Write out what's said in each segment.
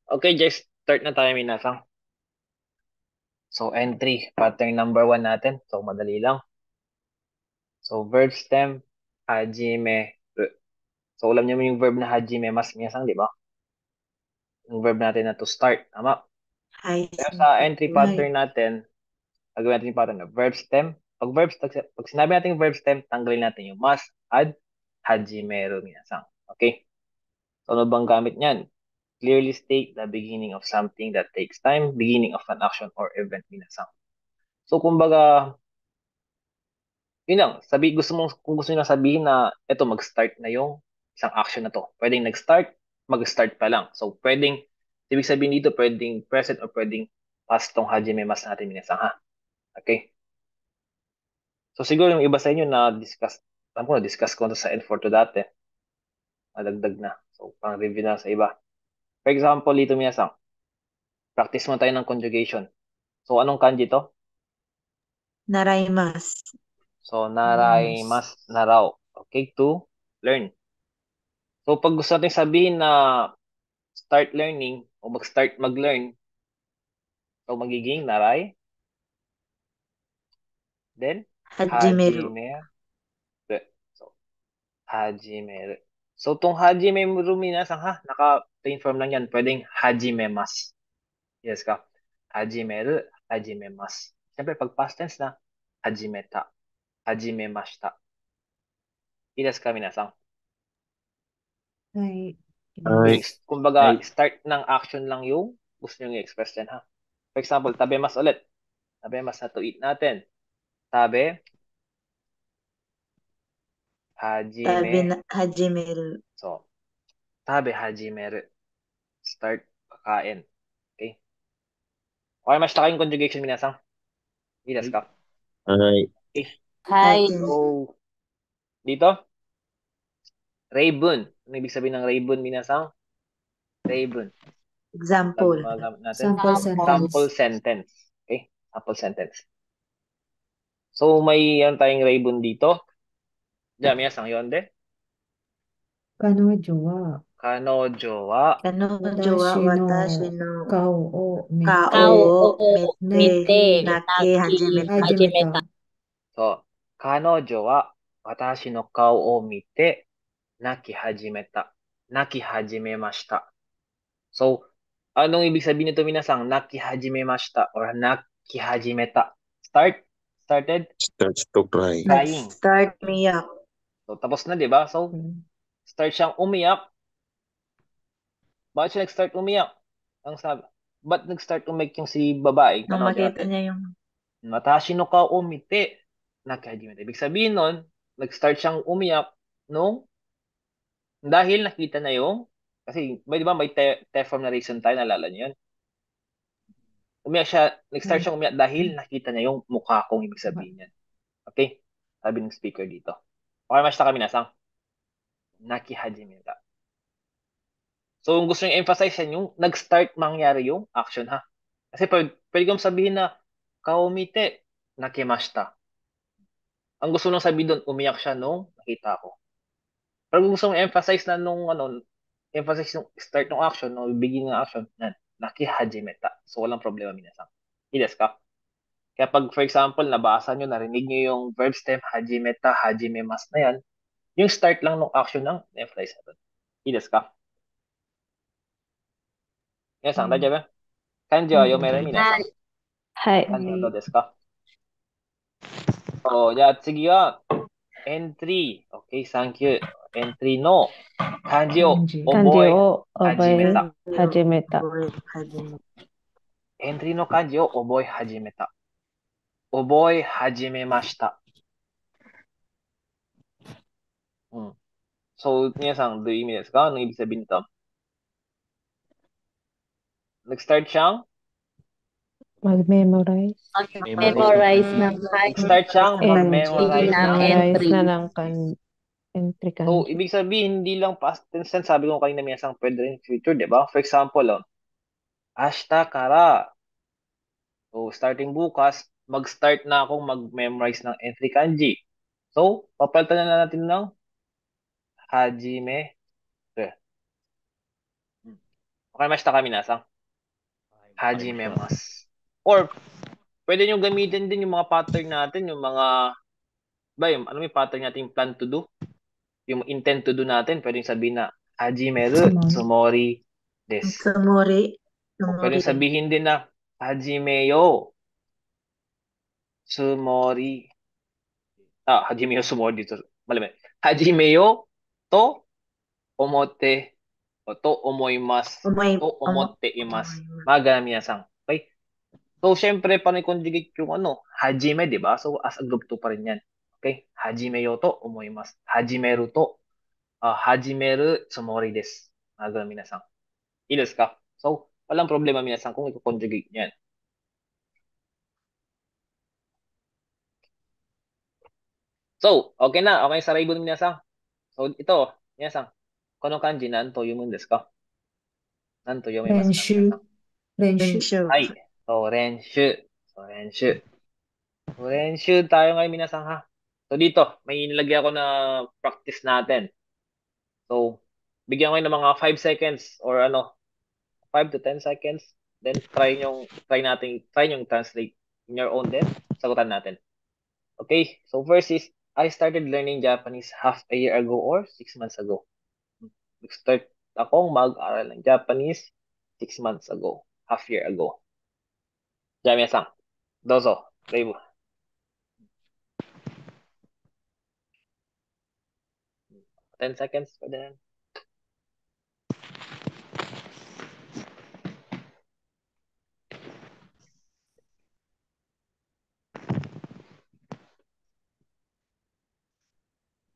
Okay, just start na tayo, minasang. So, entry, pattern number 1 natin. So, madali lang. So, verb stem, hajime. So, alam niyo yung verb na hajime mas, minasang, di ba? Yung verb natin na to start. Tama. Hi. Pero sa entry pattern natin, gagawin natin yung pattern na verb stem. Pag sinabi natin yung verb stem, tanggalin natin yung mas, had, hajimeru, minasang. Okay? So, ano bang gamit niyan? Clearly state the beginning of something that takes time, beginning of an action or event, minasang. So, kumbaga, yun lang, kung gusto niyo lang sabihin na eto mag-start na yung isang action na to. Pwedeng nag-start, mag-start pa lang. So, ibig sabihin dito, pwedeng present or pwedeng past tong hajime mas natin minasang, ha? Okay? So, siguro yung iba sa inyo na-discuss ko to sa N4 to dati. Nadagdag na. So, pang-review na sa iba. For example, dito minasang, practice mo tayo ng conjugation. So, anong kanji to? Naraimasu. So, naraimasu, naraw. Okay, to learn. So, pag gusto natin sabihin na start learning o mag-start mag-learn, so magiging naray, then Hajimeru. hajimeru. So, hajimeru. So, tong hajimeru minasang ha, naka-plain form lang yan. Pwedeng hajimemasu. Yes ka. Hajimeru, hajimemasu. Siyempre, pag past tense na, hajimeta, hajimemashita. Yes ka, minasang. Ay. Yung, kumbaga, Ay. start ng action lang yung gusto nyo i-express dyan, ha? For example, tabemas ulit. Tabemas na to eat natin. Tabe, Hajimeru. So, tabe hajimeru. Start kakain. Okay? Okay, mas yung conjugation minasang. Idas ka. Ay. Okay. Hi. So, dito, Raybun. Ano ibig sabihin ng Raybun minasang? Raybun. Example. Natin. Sample sentence. Sample sentence. Okay? Sample sentence. So, may tayong Raybun dito. Diyan, minasang yonde. Kanojo wa Kanojo wa Kanojo wa watashi no kao o kao o mite naki hajimeta. hajimeta. So, kanojo wa watashi no kao o mite naki hajimeta. Naki hajimemashita. So, anong ibig sabihin nito minasang? Naki hajimemashita or naki hajimeta. Started Starts to cry. crying. Start umiyak. So, tapos na, di ba? So, start siyang umiyak. Bakit siya nag-start umiyak? Ang sabi, ba't nag-start umiyak yung si babae? Nung Tanaw makita natin. niya yung Watashi no kao o mite naki hajimeta. Ibig sabihin nun, nag-start siyang umiyak nung dahil nakita na yung kasi di ba may T-form narration tayo, nalala niyo yun? Umiyak siya, nag-start siyang umiyak dahil nakita niya yung mukha kong ibig sabihin niyan. Okay? Sabi ng speaker dito. Okay, mashita kami nasang. Naki hajimeta. So, kung gusto nyo emphasize yan, yung nag-start mangyari yung action, ha? Kasi pwede kong sabihin na, kaumite, nakimashita. Ang gusto nung sabihin doon, umiyak siya nung nakita ko. Pero kung gusto mong emphasize na emphasize yung start ng action, no, beginning ng action, nakihajimeta. So, walang problema, minasang. Ides ka? Kaya pag, for example, nabasa nyo, narinig nyo yung verb stem, hajimeta, hajimemas na yan, yung start lang ng action ng emphasize na doon. Ides ka? Minasang, daja ba? Kanji wa yomere, minasang. Hi. Kanji wa desu ka? So, じゃあ次は、entry. Okay, thank you. Entry の漢字を覚え始めた。entry の漢字を覚え始めた。覚え始めました。So, 皆さん、どういう意味ですか? Anong ibig sabihin nito? Nag-start siyang? Mag-memorize. Memorize ng Nag-start siyang mag-memorize ng entry. Entry kanji. So, ibig sabihin, hindi lang past tense, sabi ko kanina minsan pwede rin future, di ba? For example, ashita kara, so starting bukas, mag-start na akong mag-memorize ng entry kanji. So, papalitan na natin ng hajime. Wakarimashita ka, minasan? Hajimemasu. Or, pwede nyo gamitin din yung mga pattern natin, yung mga, ano yung pattern natin, yung plan to do, yung intent to do natin, pwede nyo sabihin na, hajimeru tsumori desu. Tsumori. O pwede nyo sabihin din na, hajimeyo tsumori. Hajimeyo tsumori dito. Malamit. Hajimeyo to omote o to omoimasu. To omote imasu. Mga ganun, minasan. Okay? So, syempre, paano i-conjugate yung hajime, di ba? So, as a group 2 pa rin yan. Okay? Hajimeyo to omoimasu. Hajimeru to, hajimeru tsumori desu. Mga ganun, minasan. Ilos ka. So, walang problema, minasan, kung i-conjugate yan. So, okay na. Okay sa raibon, minasan. So, ito, minasan. Kono kanji, nan to yumun desu ka? Nan to yomimasu ka, minasan? Renshu. Ay. So, renshu. So, renshu. So, renshu tayo ngayon, minasan, ha? So, dito, may nilagay ako na practice natin. So, bigyan ko ng mga 5 seconds or 5 to 10 seconds. Then, try nyo translate in your own then. Sagutan natin. Okay? So, first is, I started learning Japanese half a year ago or 6 months ago. Nag-start akong mag-aral ng Japanese 6 months ago. Half year ago. Jamiya-san, dozo, reibu. Ten seconds pa din.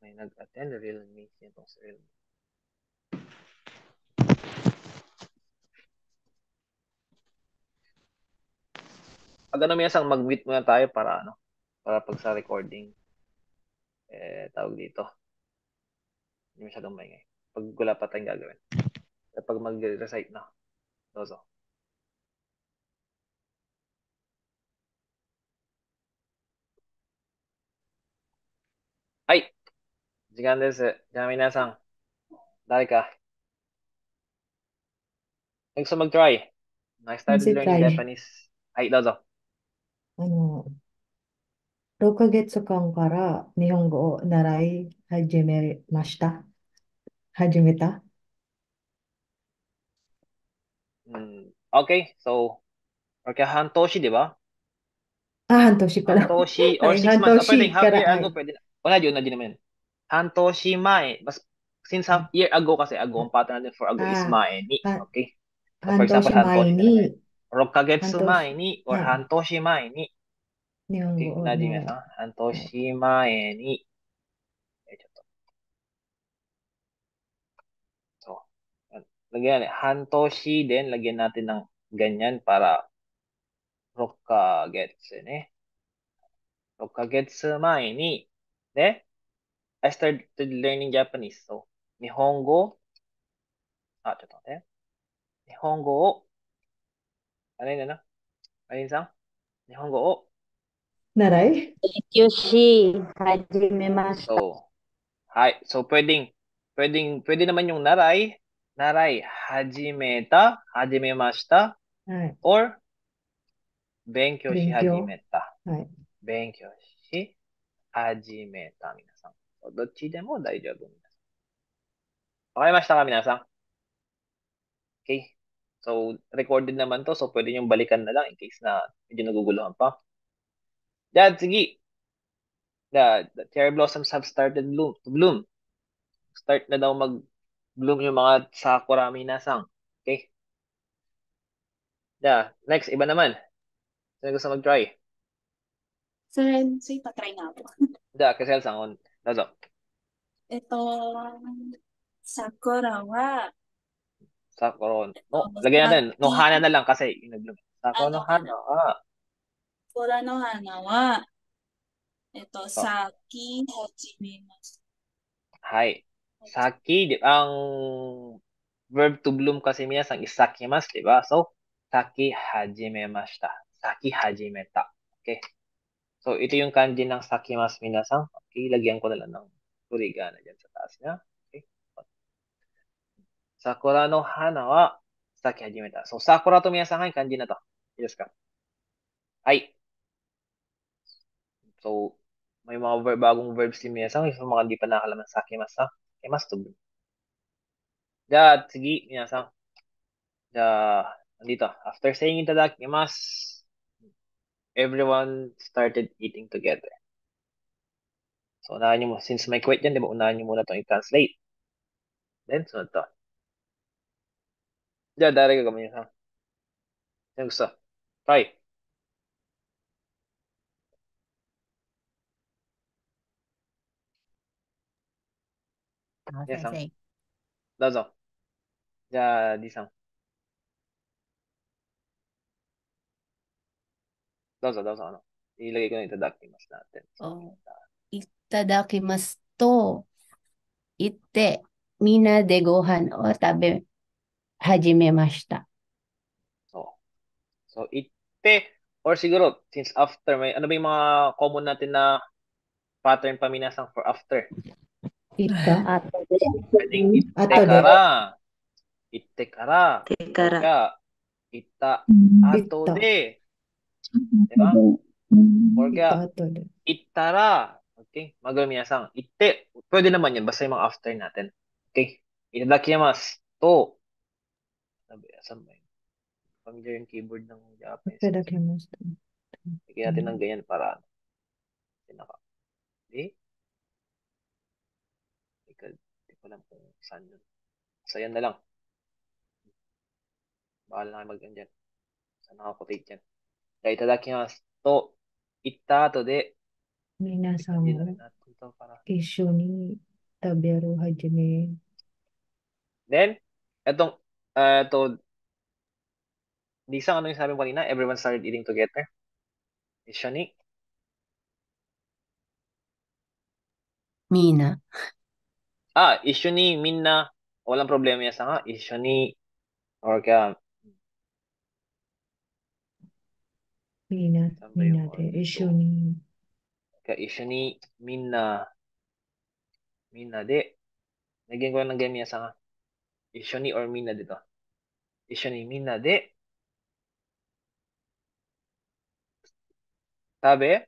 May nag-attend real meeting itong sa real. Pag minsan mag-meet muna tayo para pag sa recording tawag dito. Hindi masyadong maingay. Pag wala pa tayong gagawin. Pag mag-recite na. Dozo. Ay! Jigan desu. Jami minasan. Dari ka. Gusto mag-try. I started learning Japanese. Ay, dozo. 6ヶ月間から日本語を習い始めました。始めた Okay, so, hantoshi, di ba? 半年から。 Hantoshi or はい、 6 months. Pwede, 半年か half ら。 year はい ago, pwede na. Wala yun, na din naman. Hantoshi mae. Since half year ago kasi, ago, ang pattern natin for ago is mae ni. Okay? So, for 半 example, 年前 hantoshi talaga. に Rokkagetsu mae ni or はい、 hantoshi mae ni. 日本 Okay, 語を unahin 習 mo hantoshi mae ni. So, lagyan natin. Hantoshi din, lagyan natin ng ganyan para rokkagetsu ne. Rokkagetsu mae ni. Ne? I started learning Japanese. So, Nihongo.ちょっと待って。日本語を、あれだな。あれさん日本語を、習い Yoshi, hajimemashita. So, hi. So, pwede naman yung naray, hajimeta, hajimemashita, はい、 or, benkyou shi 勉強。 hajimeta. はい、 Benkyou shi hajimeta, 皆さん。So, どっちでも大丈夫、皆さん。わかりましたか、皆さん Okay. So, recorded naman to. So, pwede nyo balikan na lang in case na medyo naguguluhan pa. Dad, sige. The cherry blossoms have started to bloom. Start na daw mag-bloom yung mga sakura minasang. Okay? Next, iba naman. Sino gusto mag-try? Sensei, patry na ako. Kasi Elsa, Dazo. Ito, Sakura wa, Sakura. Lagyan natin. No hana na lang kasi yung nag-bloom. Sakura no hana. Sakura no hana wa, ito, saki hajimemasu. Hi. Saki, ang verb to bloom kasi minasang is sakimasu, di ba? So, saki hajimemashita. Saki hajimeta. Okay. So, ito yung kanji ng sakimasu minasang. Okay, lagyan ko na lang ng furigana dyan sa taas niya. Okay. Sakura no hana wa さっき始めた。So, sakura to minasan ay kanji na to. いいですか？はい。So, may mga bagong verbs si minasan. Yung mga hindi pa nakalaman sa sakimasu ha. Sakimasu to. じゃあ、次、皆さん。じゃあ、nandito. After saying itadakimasu, everyone started eating together. So, unahan nyo mo. Since may quit yan, di ba? Unahan nyo muna itong i-translate. Then, sunod to. じゃあ、誰が頑張りますか？Sino gusto? Try. 皆さん、先どうぞ。じゃあ、D さん。どうぞ、どうぞ。ilagay ko na itadakimasu natin. 生。いただきますと言って、みんなでご飯を食べ始めました。So, itte, or siguro, since after, may, ano ba yung mga common natin na pattern paminasang for after? いた。 Ate, Pwedeng itte 後で。 kara. Itte kara. 手から。 Kaya, ita, い ato た。 de. Diba? Or いた kaya, 後で。 itara. Okay? Magawa minasang. Itte. Pwede naman yan. Basta yung mga after natin. Okay? Itadakimasu to. Sabi, asan ba yun? Familiar yung keyboard ng い Japanese. ただきました。 Lagyan natin ng ganyan para pinaka. Hindi? Hindi ko alam kung saan yun. So, yan na lang. Bahala na kayo mag-yan dyan. Saan nakakotate yan? Kaya itadakimasu to, itta ato de, 皆さん hindi na も rin natin to para. 一緒に食べる始め。 Then, etong, ito, di sa ano yung sabi mo kanina, everyone started eating together. Isyo ni, みんな。 isyo ni minna, walang problema yan sa nga, isyo ni, or kaya, みんな、 saan ba みん yung な or で一 dito? 緒に。 Kaya isyo ni, minna de, lagyan ko lang ng ganyan sa nga, isyo ni or minna dito. Isyo ni minna de, sabi,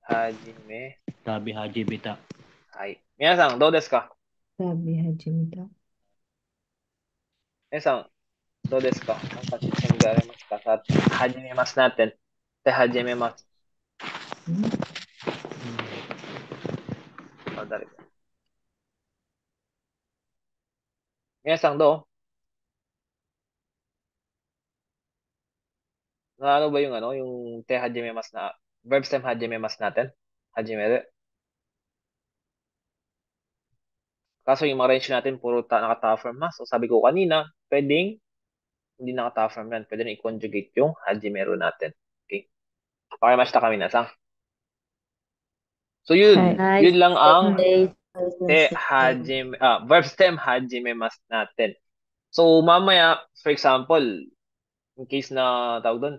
hajime, 食べ始めた。はい。皆さん、どうですか？食べ始めた。皆さん、どうですか？なんか質問がありますか？さあ、始めますnatin.始めます。誰か。皆さん、どう？ano ba yung yung te hajimemas na verb stem hajimemas natin? Hajimeru. Kaso yung mga range natin puro naka-ta-form na. So sabi ko kanina, pwedeng hindi naka-ta-form yan. Pwede na i-conjugate yung hajimeru natin. Okay. Pakimashita kami na sang. So yun, Hi. yun lang ang Day. verb stem hajimemas natin. So mamaya, for example, in case na tawag doon,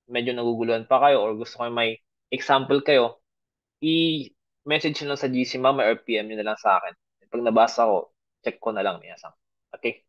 medyo naguguluhan pa kayo or gusto kayo may example kayo, i-message nyo lang sa GC Mama or PM nyo na lang sa akin. Pag nabasa ko, check ko na lang minasang. Okay?